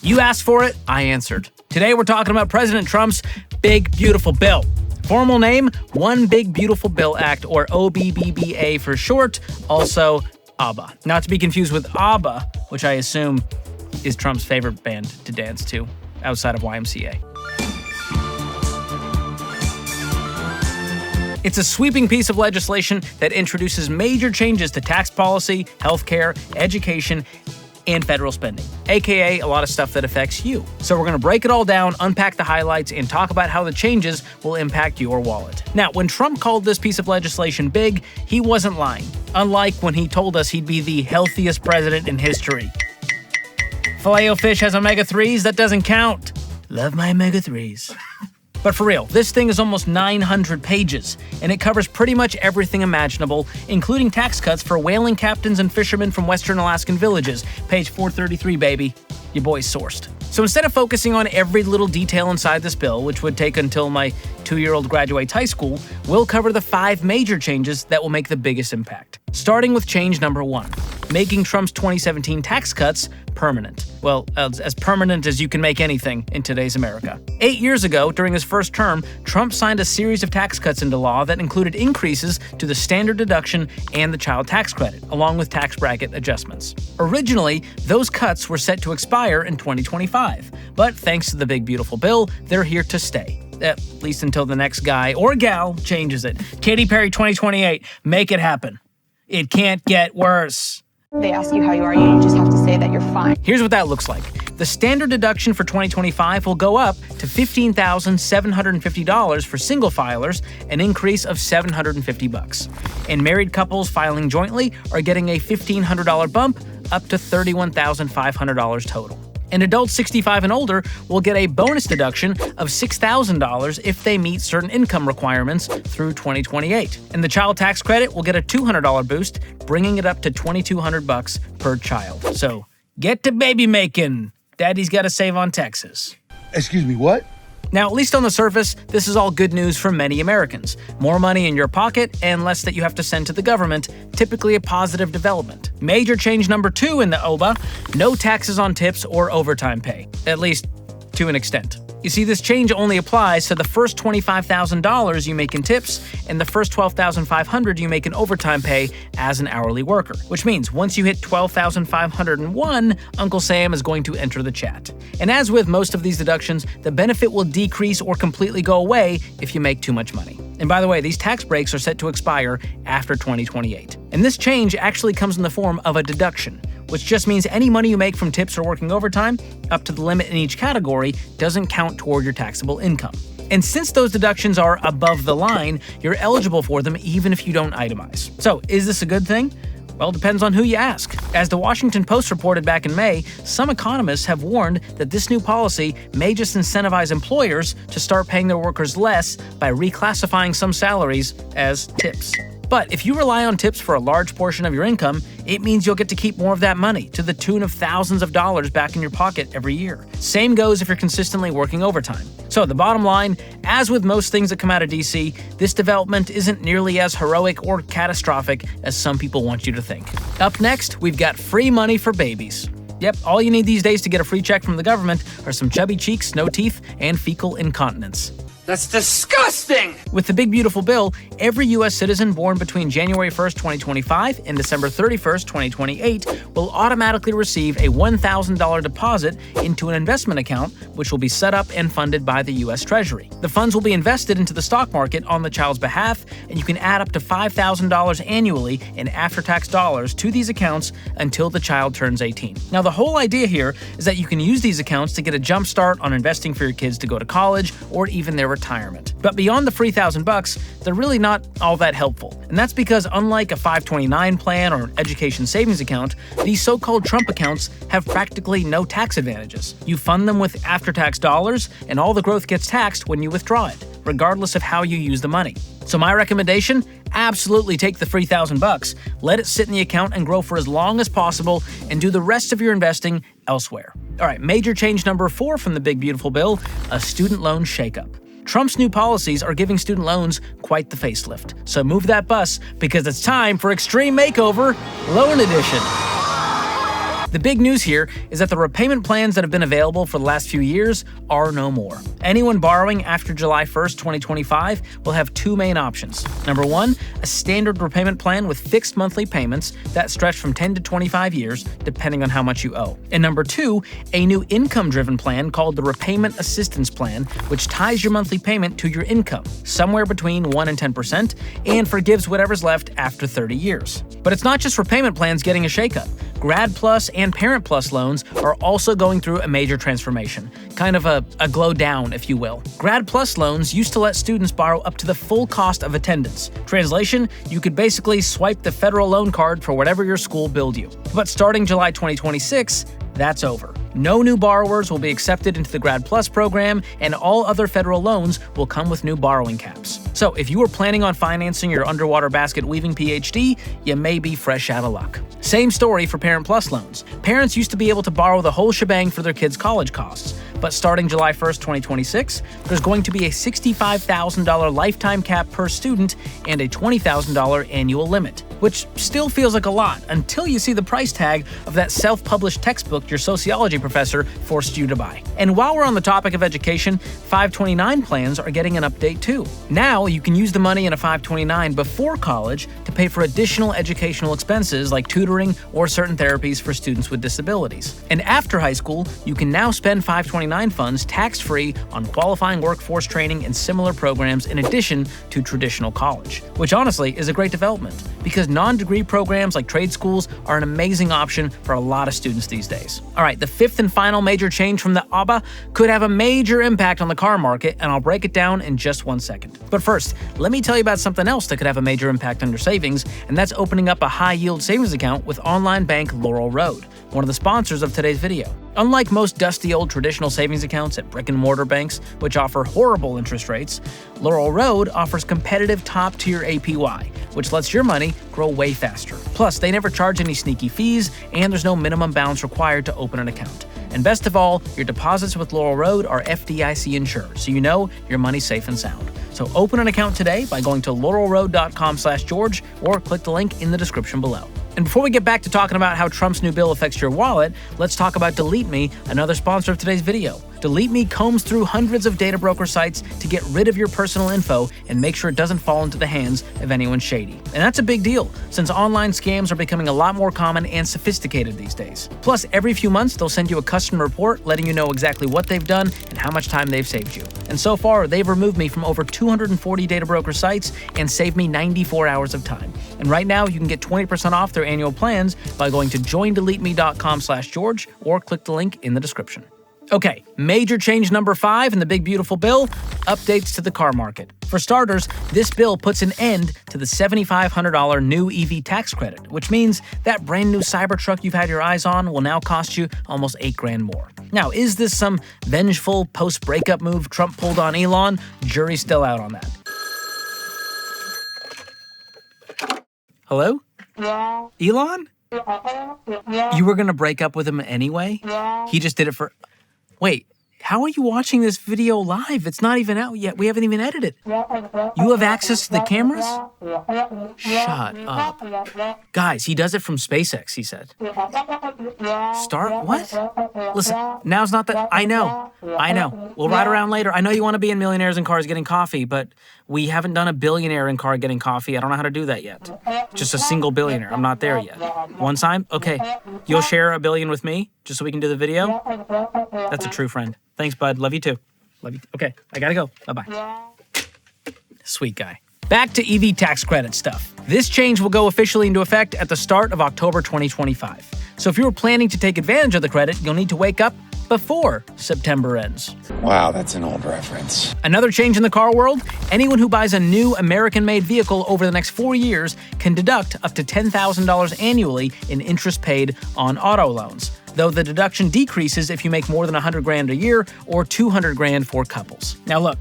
You asked for it, I answered. Today we're talking about President Trump's Big Beautiful Bill. Formal name, One Big Beautiful Bill Act, or OBBBA for short, also ABBA. Not to be confused with ABBA, which I assume is Trump's favorite band to dance to outside of YMCA. It's a sweeping piece of legislation that introduces major changes to tax policy, healthcare, education, and federal spending, aka a lot of stuff that affects you. So we're going to break it all down, unpack the highlights, and talk about how the changes will impact your wallet. Now, when Trump called this piece of legislation big, he wasn't lying, unlike when he told us he'd be the healthiest president in history. Filet-O-Fish has omega-3s? That doesn't count. Love my omega-3s. But for real, this thing is almost 900 pages, and it covers pretty much everything imaginable, including tax cuts for whaling captains and fishermen from Western Alaskan villages. Page 433, baby. Your boy's sourced. So instead of focusing on every little detail inside this bill, which would take until my 2-year-old graduates high school, we'll cover the 5 major changes that will make the biggest impact. Starting with change number 1, making Trump's 2017 tax cuts permanent. Well, as permanent as you can make anything in today's America. 8 years ago, during his first term, Trump signed a series of tax cuts into law that included increases to the standard deduction and the child tax credit, along with tax bracket adjustments. Originally, those cuts were set to expire in 2025, but thanks to the Big Beautiful Bill, they're here to stay. At least until the next guy or gal changes it. Katy Perry 2028, make it happen. It can't get worse. They ask you how you are, you just have to say that you're fine. Here's what that looks like. The standard deduction for 2025 will go up to $15,750 for single filers, an increase of $750. And married couples filing jointly are getting a $1,500 bump, up to $31,500 total. And adults 65 and older will get a bonus deduction of $6,000 if they meet certain income requirements through 2028. And the child tax credit will get a $200 boost, bringing it up to $2,200 per child. So get to baby making. Daddy's got to save on Texas. Excuse me, what? Now, at least on the surface, this is all good news for many Americans. More money in your pocket and less that you have to send to the government, typically a positive development. Major change number 2 in the OBA, no taxes on tips or overtime pay, at least to an extent. You see, this change only applies to the first $25,000 you make in tips and the first $12,500 you make in overtime pay as an hourly worker, which means once you hit $12,501, Uncle Sam is going to enter the chat. And as with most of these deductions, the benefit will decrease or completely go away if you make too much money. And by the way, these tax breaks are set to expire after 2028. And this change actually comes in the form of a deduction, which just means any money you make from tips or working overtime, up to the limit in each category, doesn't count toward your taxable income. And since those deductions are above the line, you're eligible for them even if you don't itemize. So, is this a good thing? Well, it depends on who you ask. As the Washington Post reported back in May, some economists have warned that this new policy may just incentivize employers to start paying their workers less by reclassifying some salaries as tips. But if you rely on tips for a large portion of your income, it means you'll get to keep more of that money, to the tune of thousands of dollars back in your pocket every year. Same goes if you're consistently working overtime. So the bottom line, as with most things that come out of DC, this development isn't nearly as heroic or catastrophic as some people want you to think. Up next, we've got free money for babies. Yep, all you need these days to get a free check from the government are some chubby cheeks, no teeth, and fecal incontinence. That's disgusting! With the Big Beautiful Bill, every U.S. citizen born between January 1st, 2025 and December 31st, 2028 will automatically receive a $1,000 deposit into an investment account, which will be set up and funded by the U.S. Treasury. The funds will be invested into the stock market on the child's behalf, and you can add up to $5,000 annually in after-tax dollars to these accounts until the child turns 18. Now, the whole idea here is that you can use these accounts to get a jump start on investing for your kids to go to college or even their retirement. But beyond the free $1,000, they're really not all that helpful. And that's because unlike a 529 plan or an education savings account, these so-called Trump accounts have practically no tax advantages. You fund them with after-tax dollars, and all the growth gets taxed when you withdraw it, regardless of how you use the money. So my recommendation? Absolutely take the free $1,000, let it sit in the account and grow for as long as possible, and do the rest of your investing elsewhere. All right, major change number 4 from the Big Beautiful Bill, a student loan shakeup. Trump's new policies are giving student loans quite the facelift. So move that bus because it's time for Extreme Makeover Loan Edition. The big news here is that the repayment plans that have been available for the last few years are no more. Anyone borrowing after July 1st, 2025 will have two main options. Number one, a standard repayment plan with fixed monthly payments that stretch from 10 to 25 years, depending on how much you owe. And number two, a new income-driven plan called the Repayment Assistance Plan, which ties your monthly payment to your income, somewhere between 1% and 10%, and forgives whatever's left after 30 years. But it's not just repayment plans getting a shakeup. Grad Plus and Parent Plus loans are also going through a major transformation, kind of a glow down, if you will. Grad Plus loans used to let students borrow up to the full cost of attendance. Translation, you could basically swipe the federal loan card for whatever your school billed you. But starting July 2026, that's over. No new borrowers will be accepted into the Grad Plus program, and all other federal loans will come with new borrowing caps. So if you were planning on financing your underwater basket weaving PhD, you may be fresh out of luck. Same story for Parent Plus loans. Parents used to be able to borrow the whole shebang for their kids' college costs. But starting July 1st, 2026, there's going to be a $65,000 lifetime cap per student and a $20,000 annual limit, which still feels like a lot until you see the price tag of that self-published textbook your sociology professor forced you to buy. And while we're on the topic of education, 529 plans are getting an update too. Now you can use the money in a 529 before college to pay for additional educational expenses like tutoring or certain therapies for students with disabilities. And after high school, you can now spend 529 funds tax-free on qualifying workforce training and similar programs in addition to traditional college, which honestly is a great development because non-degree programs like trade schools are an amazing option for a lot of students these days. All right, the fifth and final major change from the ABA could have a major impact on the car market, and I'll break it down in just 1 second. But first, let me tell you about something else that could have a major impact on your savings, and that's opening up a high-yield savings account with online bank Laurel, one of the sponsors of today's video. Unlike most dusty old traditional savings accounts at brick-and-mortar banks, which offer horrible interest rates, Laurel Road offers competitive top-tier APY, which lets your money grow way faster. Plus, they never charge any sneaky fees, and there's no minimum balance required to open an account. And best of all, your deposits with Laurel Road are FDIC insured, so you know your money's safe and sound. So open an account today by going to laurelroad.com/George or click the link in the description below. And before we get back to talking about how Trump's new bill affects your wallet, let's talk about Delete Me, another sponsor of today's video. Delete Me combs through hundreds of data broker sites to get rid of your personal info and make sure it doesn't fall into the hands of anyone shady. And that's a big deal, since online scams are becoming a lot more common and sophisticated these days. Plus, every few months, they'll send you a customer report letting you know exactly what they've done and how much time they've saved you. And so far, they've removed me from over 240 data broker sites and saved me 94 hours of time. And right now, you can get 20% off their annual plans by going to joindeleteme.com/George or click the link in the description. Okay, major change number 5 in the big beautiful bill, updates to the car market. For starters, this bill puts an end to the $7,500 new EV tax credit, which means that brand new Cybertruck you've had your eyes on will now cost you almost $8,000 more. Now, is this some vengeful post-breakup move Trump pulled on Elon? Jury's still out on that. Hello? Yeah. Elon? Yeah. You were gonna break up with him anyway? Yeah. He just did it for... Wait, how are you watching this video live? It's not even out yet. We haven't even edited. You have access to the cameras? Shut up. Guys, he does it from SpaceX, he said. Start? What? Listen, now's not the... I know. We'll ride around later. I know you want to be in Millionaires in Cars Getting Coffee, but we haven't done a billionaire in car getting coffee. I don't know how to do that yet. Just a single billionaire. I'm not there yet. One time? Okay. You'll share $1 billion with me just so we can do the video? That's a true friend. Thanks, bud. Love you too. Love you. Okay, I gotta go. Bye-bye. Sweet guy. Back to EV tax credit stuff. This change will go officially into effect at the start of October 2025. So if you were planning to take advantage of the credit, you'll need to wake up before September ends. Wow, that's an old reference. Another change in the car world, anyone who buys a new American-made vehicle over the next 4 years can deduct up to $10,000 annually in interest paid on auto loans, though the deduction decreases if you make more than $100,000 a year or $200,000 for couples. Now look,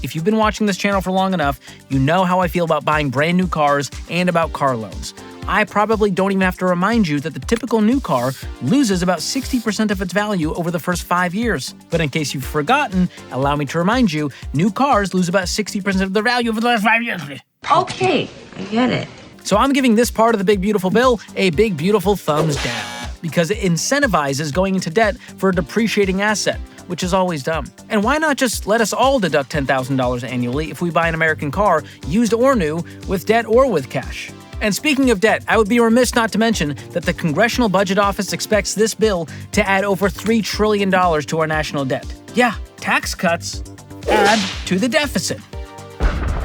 if you've been watching this channel for long enough, you know how I feel about buying brand new cars and about car loans. I probably don't even have to remind you that the typical new car loses about 60% of its value over the first 5 years. But in case you've forgotten, allow me to remind you, new cars lose about 60% of their value over the last 5 years. Okay, I get it. So I'm giving this part of the big beautiful bill a big beautiful thumbs down. because it incentivizes going into debt for a depreciating asset, which is always dumb. And why not just let us all deduct $10,000 annually if we buy an American car, used or new, with debt or with cash? And speaking of debt, I would be remiss not to mention that the Congressional Budget Office expects this bill to add over $3 trillion to our national debt. Yeah, tax cuts add to the deficit.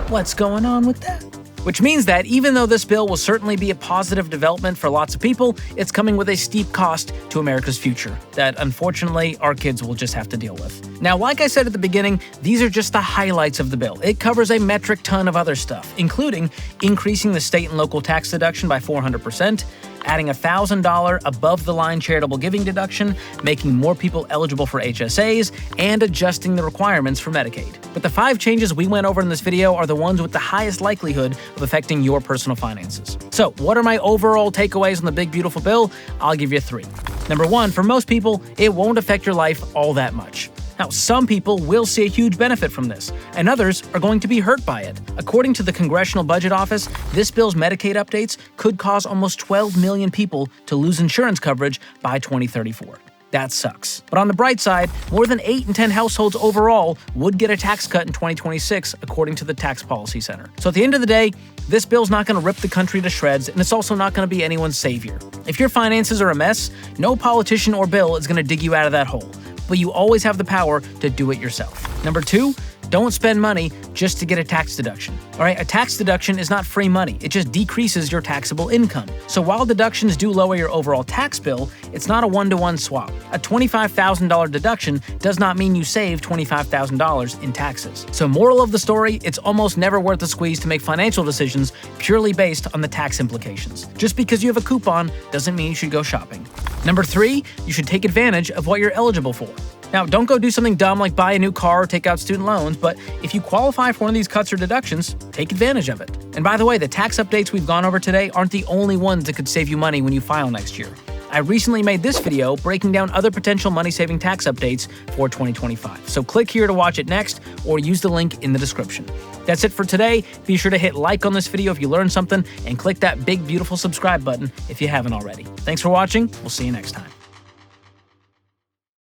What's going on with that? Which means that even though this bill will certainly be a positive development for lots of people, it's coming with a steep cost to America's future that, unfortunately, our kids will just have to deal with. Now, like I said at the beginning, these are just the highlights of the bill. It covers a metric ton of other stuff, including increasing the state and local tax deduction by 400%, adding a $1,000 above-the-line charitable giving deduction, making more people eligible for HSAs, and adjusting the requirements for Medicaid. But the 5 changes we went over in this video are the ones with the highest likelihood of affecting your personal finances. So, what are my overall takeaways on the big beautiful bill? I'll give you 3. Number 1, for most people, it won't affect your life all that much. Now, some people will see a huge benefit from this, and others are going to be hurt by it. According to the Congressional Budget Office, this bill's Medicaid updates could cause almost 12 million people to lose insurance coverage by 2034. That sucks. But on the bright side, more than 8 in 10 households overall would get a tax cut in 2026, according to the Tax Policy Center. So at the end of the day, this bill's not going to rip the country to shreds, and it's also not going to be anyone's savior. If your finances are a mess, no politician or bill is going to dig you out of that hole. But you always have the power to do it yourself. Number 2, don't spend money just to get a tax deduction. All right, a tax deduction is not free money. It just decreases your taxable income. So while deductions do lower your overall tax bill, it's not a one-to-one swap. A $25,000 deduction does not mean you save $25,000 in taxes. So moral of the story, it's almost never worth the squeeze to make financial decisions purely based on the tax implications. Just because you have a coupon doesn't mean you should go shopping. Number 3, you should take advantage of what you're eligible for. Now, don't go do something dumb like buy a new car or take out student loans, but if you qualify for one of these cuts or deductions, take advantage of it. And by the way, the tax updates we've gone over today aren't the only ones that could save you money when you file next year. I recently made this video breaking down other potential money-saving tax updates for 2025. So click here to watch it next, or use the link in the description. That's it for today. Be sure to hit like on this video if you learned something, and click that big, beautiful subscribe button if you haven't already. Thanks for watching. We'll see you next time.